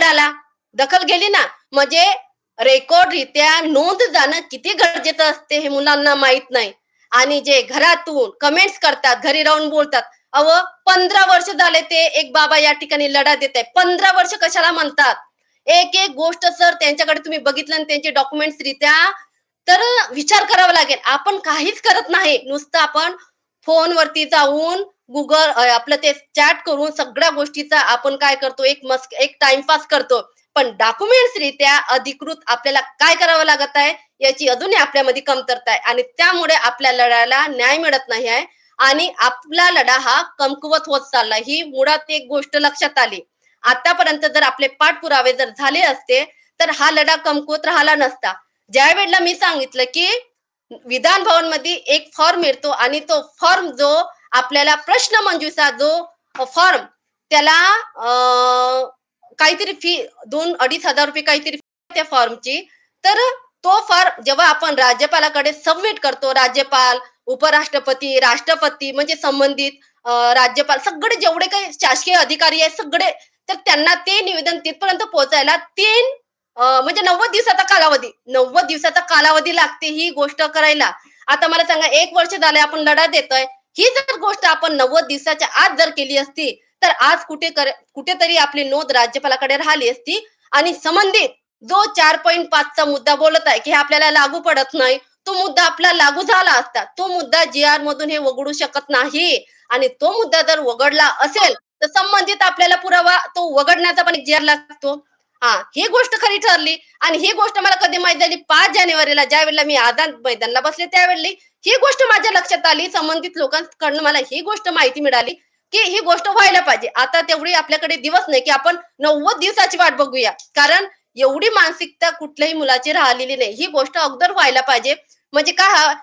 लढाला दखल गेली ना, म्हणजे रेकॉर्डरित्या नोंद जाणं किती गरजेचं असते हे मुलांना माहित नाही. आणि जे घरातून कमेंट्स करतात, घरी राहून बोलतात, "अहो 15 वर्ष झाले ते एक बाबा या ठिकाणी लढा देत आहे." 15 वर्ष कशाला म्हणतात? एक-एक गोष्ट सर त्यांच्याकडे तुम्ही बघितलं आणि त्यांचे डॉक्युमेंट्सरित्या तर विचार करावा लागेल. आपण काहीच करत नाही. नुसतं आपण फोनवरती जाऊन आपलं ते चॅट करून सगळ्या गोष्टीचा आपण काय करतो, एक टाईमपास करतो. पण डॉक्युमेंट्सरित्या अधिकृत आपल्याला काय करावं लागत आहे, याची अजूनही आपल्यामध्ये कमतरता आहे आणि त्यामुळे आपल्या लढ्याला न्याय मिळत नाही आहे आणि आपला लढा हा कमकुवत होत चालला. ही मुळात एक गोष्ट लक्षात आली. आतापर्यंत जर आपले पाठपुरावे जर झाले असते, तर हा लढा कमकुवत राहिला नसता. ज्यावेळेला मी सांगितलं, की विधान भवनमध्ये एक फॉर्म मिळतो आणि तो फॉर्म जो आपल्याला प्रश्नमंजुषा जो फॉर्म त्याला काहीतरी फी 2,000-2,500 काहीतरी त्या फॉर्मची. तर तो फॉर्म जेव्हा आपण राज्यपालाकडे सबमिट करतो, राज्यपाल, उपराष्ट्रपती, राष्ट्रपती म्हणजे संबंधित राज्यपाल सगळे जेवढे काही शासकीय अधिकारी आहेत सगळे, तर त्यांना ते निवेदन तिथपर्यंत पोहोचायला 3 म्हणजे 90 दिवसाचा कालावधी 90 दिवसाचा कालावधी लागते ही गोष्ट करायला. आता मला सांगा 1 वर्ष झालंय आपण लढा देतोय. ही जर गोष्ट आपण 90 दिवसाच्या आत जर केली असती, तर आज कुठेतरी आपली नोंद राज्यपालाकडे राहिली असती आणि संबंधित जो 4.5 चा मुद्दा बोलत आहे, की हे आपल्याला लागू पडत नाही. तो मुद्दा आपला लागू झाला असता. तो मुद्दा जी-आर मधून हे वगळू शकत नाही आणि तो मुद्दा जर वगळला असेल, तर संबंधित आपल्याला पुरावा तो वगळण्याचा पण एक जी-आर लागतो. हां, ही गोष्ट खरी ठरली आणि ही गोष्ट मला कधी माहीत झाली 5 जानेवारीला ज्यावेळेला मी आझाद मैदानाला बसले त्यावेळी ही गोष्ट माझ्या लक्षात आली. संबंधित लोकांकडून मला ही गोष्ट माहिती मिळाली, की ही गोष्ट व्हायला पाहिजे. आता तेवढी आपल्याकडे दिवस नाही, की आपण 90 दिवसाची वाट बघूया. कारण एवढी मानसिकता कुठल्याही मुलाची राहिलेली नाही. ही गोष्ट अगोदर व्हायला पाहिजे. म्हणजे काय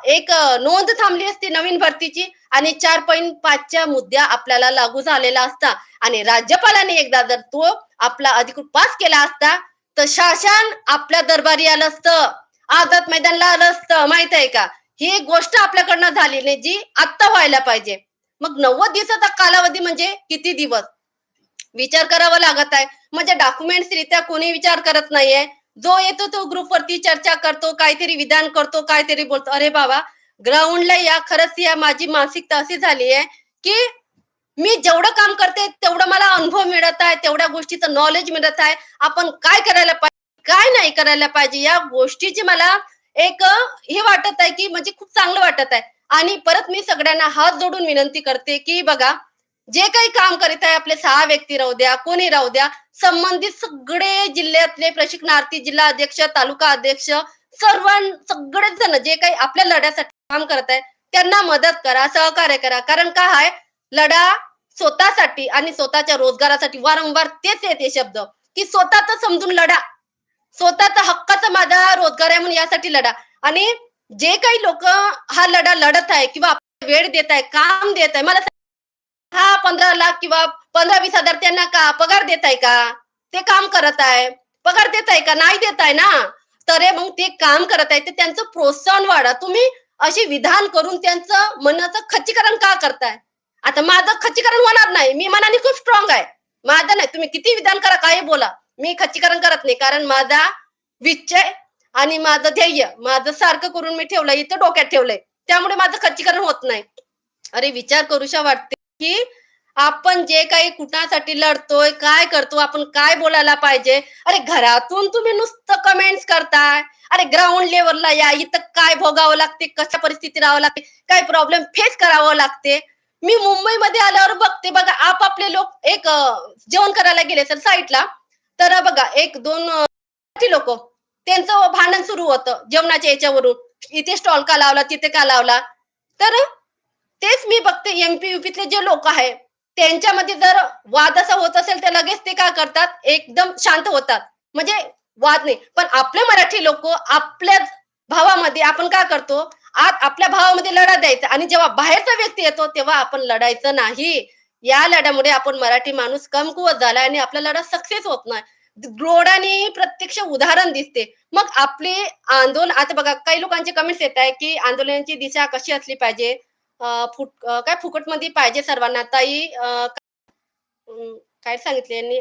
एक नोंद थांबली असती नवीन भरतीची आणि 4.5 च्या मुद्दा आपल्याला लागू झालेला असता आणि राज्यपालाने एकदा जर तो आपला अधिकृत पास केला असता, तर शासन आपल्या दरबारी आलं असतं. आझाद मैदानला आलं असतं. माहित आहे का? ही एक गोष्ट आपल्याकडनं झाली नाही, जी आत्ता व्हायला पाहिजे. मग 90 दिवसाचा कालावधी म्हणजे किती दिवस? विचार करावा लागत आहे. म्हणजे डॉक्युमेंट्सरित्या कोणी विचार करत नाहीये. जो येतो तो ग्रुपवरती चर्चा करतो, काहीतरी विधान करतो, काहीतरी बोलतो. अरे बाबा, ग्राउंडला या खरंच या माझी मानसिकता अशी झाली आहे, की मी जेवढं काम करते तेवढं मला अनुभव मिळत आहे, तेवढ्या गोष्टीचं नॉलेज मिळत आहे. आपण काय करायला पाहिजे, काय नाही करायला पाहिजे या गोष्टीची मला एक हे वाटत आहे, की म्हणजे खूप चांगलं वाटत आहे. आणि परत मी सगळ्यांना हात जोडून विनंती करते, की बघा जे काही काम करीत आहे आपले 6 व्यक्ती राहू द्या, कोणी राहू द्या, संबंधित सगळे जिल्ह्यातले प्रशिक्षणार्थी, जिल्हा अध्यक्ष, तालुका अध्यक्ष, सगळेच जण जे काही आपल्या लढ्यासाठी काम करत आहेत, त्यांना मदत करा, सहकार्य करा. कारण काय आहे, लढा स्वतःसाठी आणि स्वतःच्या रोजगारासाठी वारंवार तेच येते शब्द, की स्वतःच समजून लढा. स्वतःचा हक्काचा माझा रोजगार आहे म्हणून यासाठी लढा. आणि जे काही लोकं हा लढा लढत आहे किंवा आपल्याला वेळ देत आहे, काम देत आहे, मला हा 15 लाख किंवा 15-20 हजार त्यांना का पगार देताय का? ते काम करत आहे. पगार देताय का? नाही देताय ना. तर हे मग ते काम करत आहे, ते त्यांचं प्रोत्साहन वाढा. तुम्ही अशी विधान करून त्यांचं मनाचं खच्चीकरण का करताय? आता माझं खच्चीकरण होणार नाही. मी मनाने खूप स्ट्राँग आहे. माझं नाही. तुम्ही किती विधान करा, काही बोला. मी खच्चीकरण करत नाही. कारण माझा निश्चय आणि माझं ध्येय, माझं सारखं करून मी ठेवलंय, इथं डोक्यात ठेवलंय. त्यामुळे माझं खच्चीकरण होत नाही. अरे विचार करूशा वाटते, की आपण जे काही कुणासाठी लढतोय, काय करतो, आपण काय बोलायला पाहिजे. अरे घरातून तुम्ही नुसतं कमेंट्स करताय. अरे ग्राउंड लेव्हलला या, इथं काय भोगावं लागते, कशा परिस्थिती राहावं लागते, काय प्रॉब्लेम फेस करावं लागते. मी मुंबईमध्ये आल्यावर बघते बघा आपापले लोक जेवण करायला गेले तर साईडला, तर बघा 1-2 लोकं त्यांचं भांडण सुरू होतं जेवणाच्या याच्यावरून. इथे स्टॉल का लावला, तिथे का लावला. तर तेच मी बघते एम-पी-यू-पीतले जे लोक आहेत, त्यांच्यामध्ये जर वाद असा होत असेल, तर लगेच ते काय करतात, एकदम शांत होतात. म्हणजे वाद नाही. पण आपले मराठी लोकं आपल्याच भावामध्ये आपण काय करतो, आत आपल्या भावामध्ये लढा द्यायचा आणि जेव्हा बाहेरचा व्यक्ती येतो, तेव्हा आपण लढायचं नाही. या लढ्यामुळे आपण मराठी माणूस कमकुवत झाला आणि आपला लढा सक्सेस होत नाही. डोळ्यांनी प्रत्यक्ष उदाहरण दिसते. मग आपले आता बघा काही लोकांचे कमेंट्स येत आहे, की आंदोलनाची दिशा कशी असली पाहिजे? काय फुकटमध्ये पाहिजे सर्वांना. ताई काय सांगितले यांनी